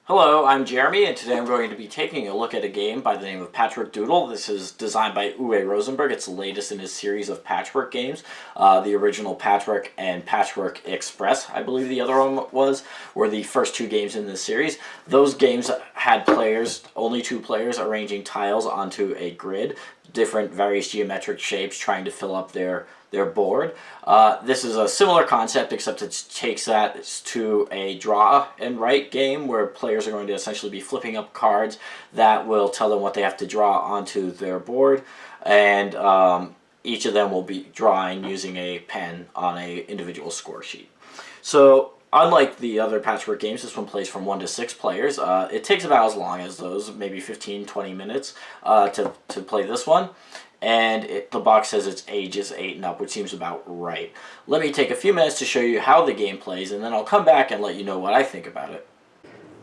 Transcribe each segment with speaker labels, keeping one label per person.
Speaker 1: Hello, I'm Jeremy, and today I'm going to be taking a look at a game by the name of Patchwork Doodle. This is designed by Uwe Rosenberg. It's the latest in his series of Patchwork games. The original Patchwork and Patchwork Express, I believe the other one was, were the first two games in this series. Those games had players, only two players, arranging tiles onto a grid, different various geometric shapes, trying to fill up their board. This is a similar concept, except it takes that to a draw and write game where players are going to essentially be flipping up cards that will tell them what they have to draw onto their board, and each of them will be drawing using a pen on an individual score sheet. So unlike the other Patchwork games, this one plays from 1 to 6 players. It takes about as long as those, maybe 15-20 minutes to play this one. And the box says its age is 8 and up, which seems about right. Let me take a few minutes to show you how the game plays, and then I'll come back and let you know what I think about it.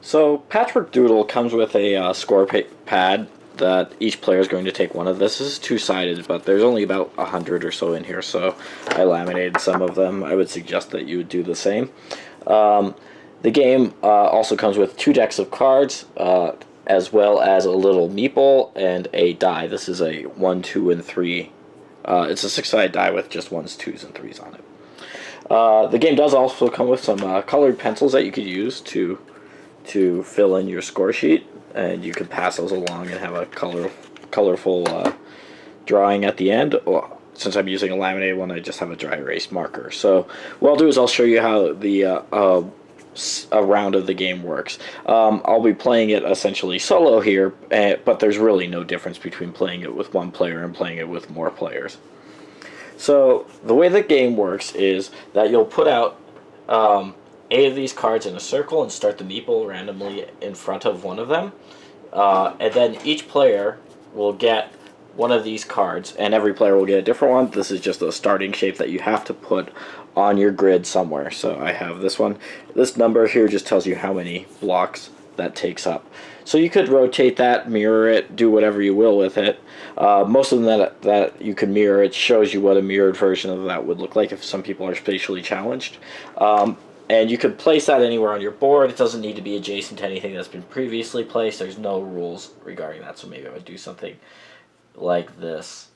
Speaker 1: So Patchwork Doodle comes with a score pad that each player is going to take one of. This is two-sided, but there's only about 100 or so in here, so I laminated some of them. I would suggest that you would do the same. The game also comes with 2 decks of cards, as well as a little meeple and a die. This is a 1, 2, and 3. It's a 6-sided die with just 1s, 2s, and 3s on it. The game does also come with some colored pencils that you could use to fill in your score sheet, and you can pass those along and have a colorful drawing at the end. Since I'm using a laminated one, I just have a dry erase marker. So what I'll do is I'll show you how the a round of the game works. I'll be playing it essentially solo here, but there's really no difference between playing it with one player and playing it with more players. So the way the game works is that you'll put out 8 of these cards in a circle and start the meeple randomly in front of one of them, and then each player will get one of these cards, and every player will get a different one. This is just a starting shape that you have to put on your grid somewhere. So I have this one. This number here just tells you how many blocks that takes up. So you could rotate that, mirror it, do whatever you will with it. Most of them that you can mirror, it shows you what a mirrored version of that would look like if some people are spatially challenged. And you could place that anywhere on your board. It doesn't need to be adjacent to anything that's been previously placed. There's no rules regarding that, so maybe I would do something like this.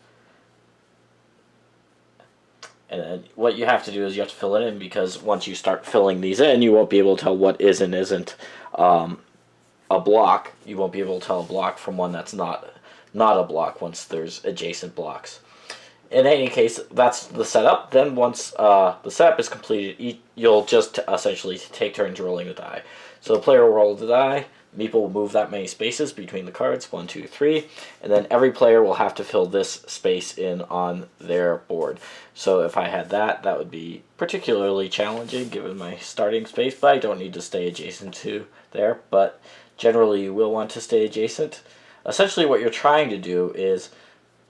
Speaker 1: And then what you have to do is you have to fill it in, because once you start filling these in, you won't be able to tell what is and isn't a block. You won't be able to tell a block from one that's not a block once there's adjacent blocks. In any case, that's the setup. Then once the setup is completed, you'll just essentially take turns rolling the die. So the player will roll the die. Meeple will move that many spaces between the cards, 1, 2, 3, and then every player will have to fill this space in on their board. So if I had that would be particularly challenging given my starting space, but I don't need to stay adjacent to there, but generally you will want to stay adjacent. Essentially what you're trying to do is,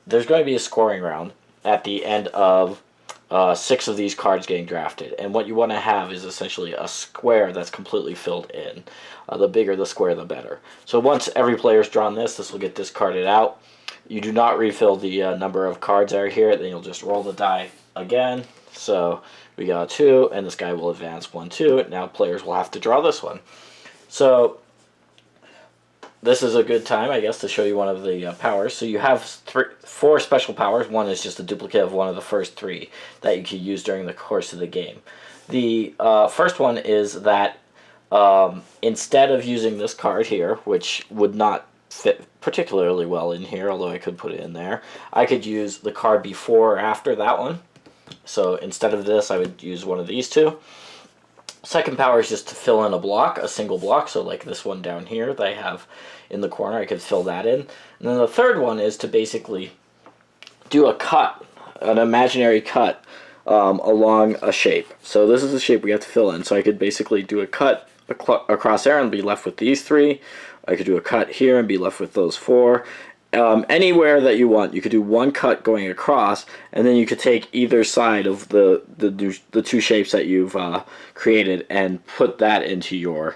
Speaker 1: there's going to be a scoring round at the end of 6 of these cards getting drafted, and what you want to have is essentially a square that's completely filled in. The bigger the square, the better. So once every player's drawn this will get discarded out. You do not refill the number of cards that are here, then you'll just roll the die again. So we got 2, and this guy will advance 1, 2. Now players will have to draw this one. So this is a good time, I guess, to show you one of the powers. So you have 4 special powers. One is just a duplicate of one of the first 3 that you can use during the course of the game. The first one is that instead of using this card here, which would not fit particularly well in here, although I could put it in there, I could use the card before or after that one. So instead of this, I would use one of these 2. Second power is just to fill in a block, a single block, so like this one down here that I have in the corner, I could fill that in. And then the third one is to basically do a cut, an imaginary cut along a shape. So this is the shape we have to fill in, so I could basically do a cut across there and be left with these 3. I could do a cut here and be left with those 4. Anywhere that you want. You could do one cut going across, and then you could take either side of the 2 shapes that you've created and put that into your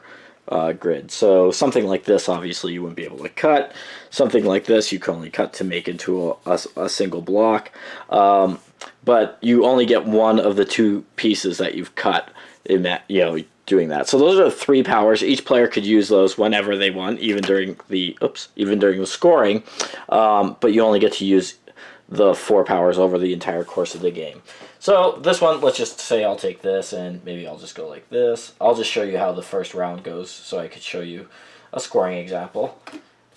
Speaker 1: grid. So something like this, obviously, you wouldn't be able to cut. Something like this, you can only cut to make into a single block. But you only get one of the 2 pieces that you've cut. You know, doing that. So those are the 3 powers. Each player could use those whenever they want, even during the scoring. But you only get to use the 4 powers over the entire course of the game. So this one, let's just say I'll take this, and maybe I'll just go like this. I'll just show you how the first round goes, so I could show you a scoring example.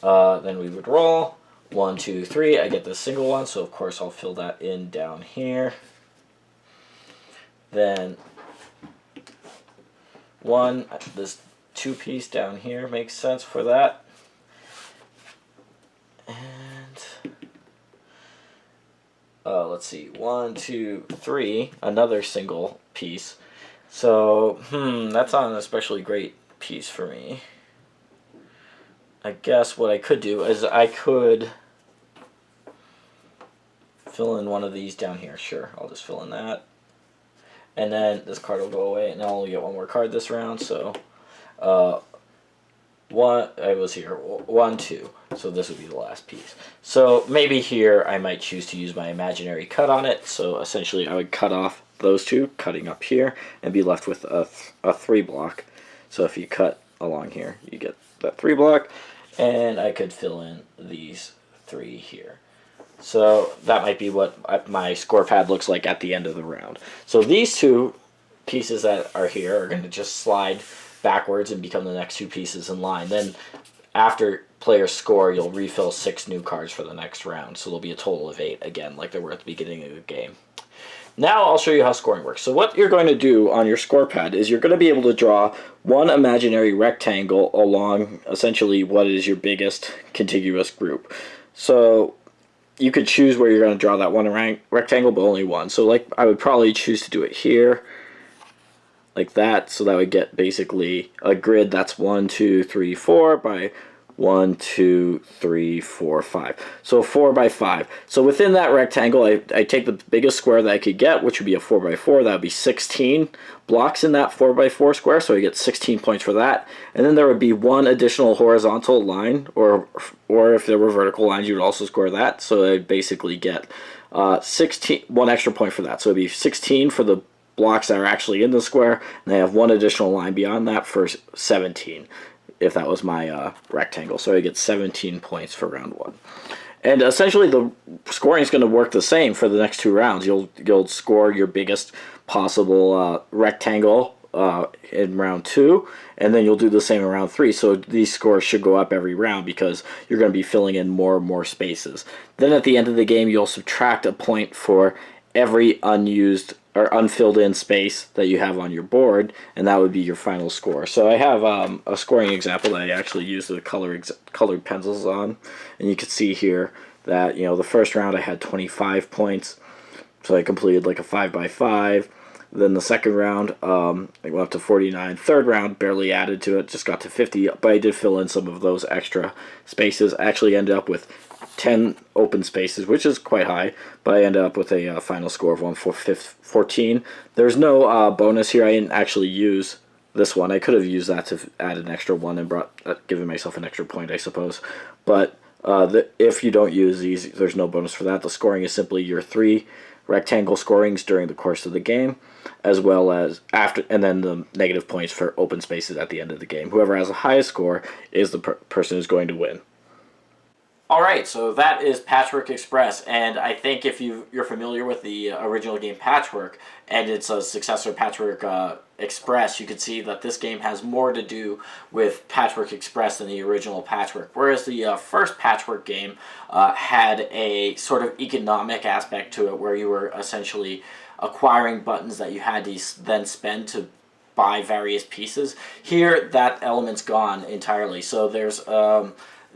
Speaker 1: Then we would roll 1, 2, 3. I get this single one, so of course I'll fill that in down here. Then this 2-piece down here makes sense for that. And let's see, 1, 2, 3, another single piece. So, that's not an especially great piece for me. I guess what I could do is I could fill in one of these down here. Sure, I'll just fill in that. And then this card will go away, and I'll only get one more card this round, so I was here, 1, 2, so this would be the last piece. So maybe here I might choose to use my imaginary cut on it, so essentially I would cut off those 2, cutting up here, and be left with a 3 block. So if you cut along here, you get that 3 block, and I could fill in these 3 here. So that might be what my score pad looks like at the end of the round. So these 2 pieces that are here are going to just slide backwards and become the next 2 pieces in line. Then after players score, you'll refill 6 new cards for the next round. So there'll be a total of 8 again, like there were at the beginning of the game. Now I'll show you how scoring works. So what you're going to do on your score pad is you're going to be able to draw one imaginary rectangle along essentially what is your biggest contiguous group. So you could choose where you're going to draw that one rectangle, but only one. So like I would probably choose to do it here, like that. So that would get basically a grid that's 1, 2, 3, 4 by 1, 2, 3, 4, 5. So 4 by 5. So within that rectangle, I take the biggest square that I could get, which would be a 4 by 4. That would be 16 blocks in that 4 by 4 square, so I get 16 points for that. And then there would be one additional horizontal line, or if there were vertical lines, you would also score that. So I'd basically get 1 extra point for that. So it'd be 16 for the blocks that are actually in the square, and I have one additional line beyond that for 17. If that was my rectangle. So I get 17 points for round 1. And essentially the scoring is going to work the same for the next 2 rounds. You'll score your biggest possible rectangle in round 2, and then you'll do the same in round 3. So these scores should go up every round because you're going to be filling in more and more spaces. Then at the end of the game, you'll subtract a point for every unused or unfilled in space that you have on your board, and that would be your final score. So I have a scoring example that I actually used the colored pencils on, and you can see here that the first round I had 25 points, so I completed like a 5 by 5. Then the second round I went up to 49. Third round barely added to it, just got to 50, but I did fill in some of those extra spaces. I actually ended up with 10 open spaces, which is quite high, but I ended up with a final score of 114. There's no bonus here. I didn't actually use this one. I could have used that to add an extra one and given myself an extra point, I suppose. But if you don't use these, there's no bonus for that. The scoring is simply your 3 rectangle scorings during the course of the game, as well as after, and then the negative points for open spaces at the end of the game. Whoever has the highest score is the person who's going to win. Alright, so that is Patchwork Express, and I think if you're familiar with the original game Patchwork, and it's a successor Patchwork Express, you can see that this game has more to do with Patchwork Express than the original Patchwork. Whereas the first Patchwork game had a sort of economic aspect to it, where you were essentially acquiring buttons that you had to then spend to buy various pieces. Here, that element's gone entirely, so there's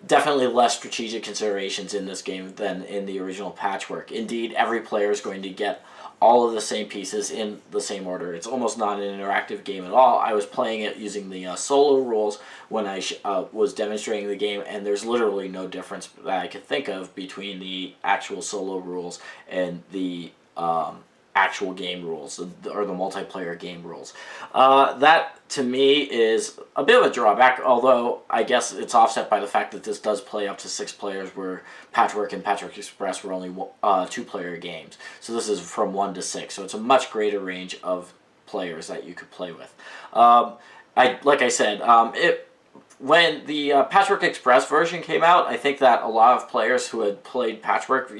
Speaker 1: definitely less strategic considerations in this game than in the original Patchwork. Indeed, every player is going to get all of the same pieces in the same order. It's almost not an interactive game at all. I was playing it using the solo rules when I was demonstrating the game, and there's literally no difference that I could think of between the actual solo rules and the actual game rules, or the multiplayer game rules. That, to me, is a bit of a drawback, although I guess it's offset by the fact that this does play up to 6 players, where Patchwork and Patchwork Express were only 2-player games. So this is from 1 to 6, so it's a much greater range of players that you could play with. Like I said, when the Patchwork Express version came out, I think that a lot of players who had played Patchwork,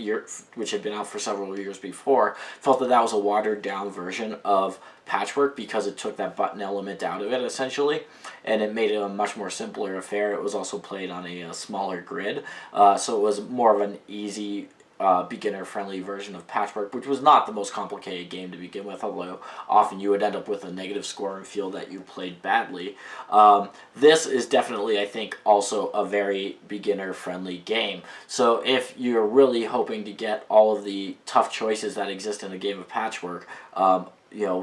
Speaker 1: which had been out for several years before, felt that that was a watered-down version of Patchwork because it took that button element out of it, essentially, and it made it a much more simpler affair. It was also played on a smaller grid, so it was more of an easy beginner-friendly version of Patchwork, which was not the most complicated game to begin with, although often you would end up with a negative score and feel that you played badly. This is definitely, I think, also a very beginner-friendly game. So if you're really hoping to get all of the tough choices that exist in a game of Patchwork,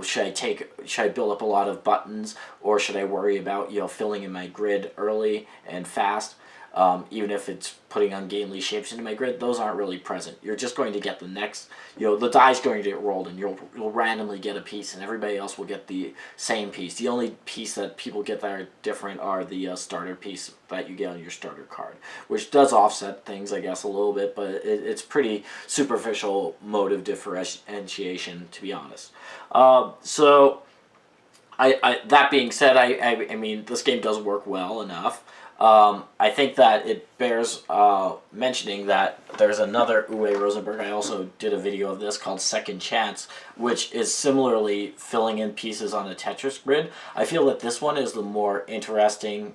Speaker 1: should I build up a lot of buttons, or should I worry about, filling in my grid early and fast? Even if it's putting ungainly shapes into my grid, those aren't really present. You're just going to get the next, the die's going to get rolled, and you'll randomly get a piece, and everybody else will get the same piece. The only piece that people get that are different are the starter piece that you get on your starter card, which does offset things, I guess, a little bit, but it's pretty superficial mode of differentiation, to be honest. That being said, I mean, this game does work well enough. I think that it bears mentioning that there's another Uwe Rosenberg. I also did a video of this called Second Chance, which is similarly filling in pieces on a Tetris grid. I feel that this one is the more interesting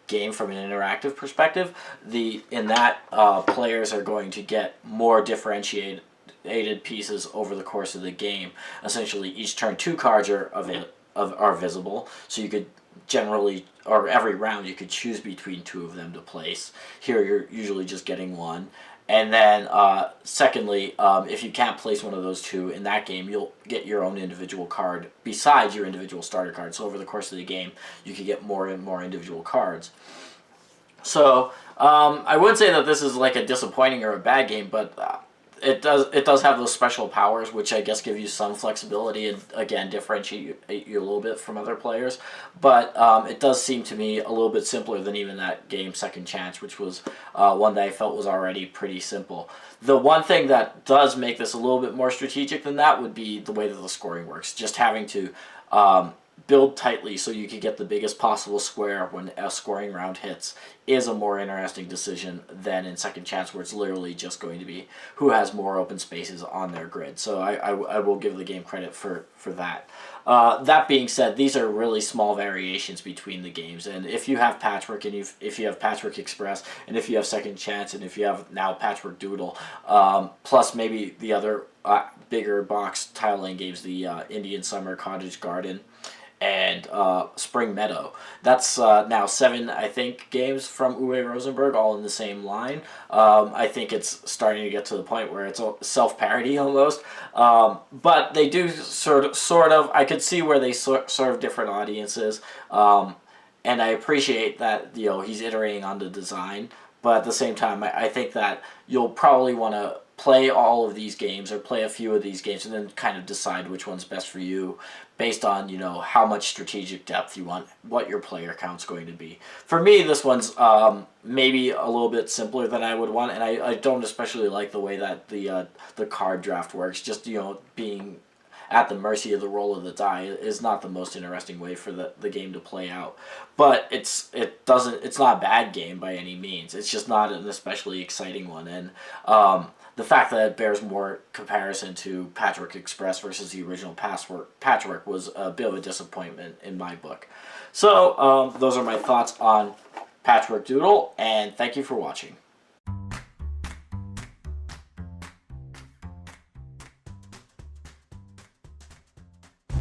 Speaker 1: game from an interactive perspective. In that players are going to get more differentiated pieces over the course of the game. Essentially, each turn 2 cards are visible, so you could generally, or every round, you could choose between 2 of them to place. Here you're usually just getting 1. And then secondly, if you can't place one of those 2 in that game, you'll get your own individual card besides your individual starter card. So over the course of the game, you could get more and more individual cards. So I wouldn't say that this is like a disappointing or a bad game, but it does have those special powers, which I guess give you some flexibility and, again, differentiate you a little bit from other players. But it does seem to me a little bit simpler than even that game Second Chance, which was one that I felt was already pretty simple. The one thing that does make this a little bit more strategic than that would be the way that the scoring works. Just having to build tightly so you can get the biggest possible square when a scoring round hits is a more interesting decision than in Second Chance, where it's literally just going to be who has more open spaces on their grid. So I will give the game credit for that. That being said, these are really small variations between the games, and if you have Patchwork, and if you have Patchwork Express, and if you have Second Chance, and if you have now Patchwork Doodle, plus maybe the other bigger box tile laying games, the Indian Summer, Cottage Garden, and Spring Meadow. That's now 7, I think, games from Uwe Rosenberg, all in the same line. I think it's starting to get to the point where it's self-parody almost. But they do sort of, I could see where they serve different audiences. And I appreciate that, he's iterating on the design. But at the same time, I think that you'll probably want to play all of these games or play a few of these games and then kind of decide which one's best for you based on, how much strategic depth you want, what your player count's going to be. For me, this one's maybe a little bit simpler than I would want, and I don't especially like the way that the card draft works. Just, being at the mercy of the roll of the die is not the most interesting way for the game to play out. But it's not a bad game by any means. It's just not an especially exciting one. And the fact that it bears more comparison to Patchwork Express versus the original Patchwork was a bit of a disappointment in my book. So those are my thoughts on Patchwork Doodle, and thank you for watching.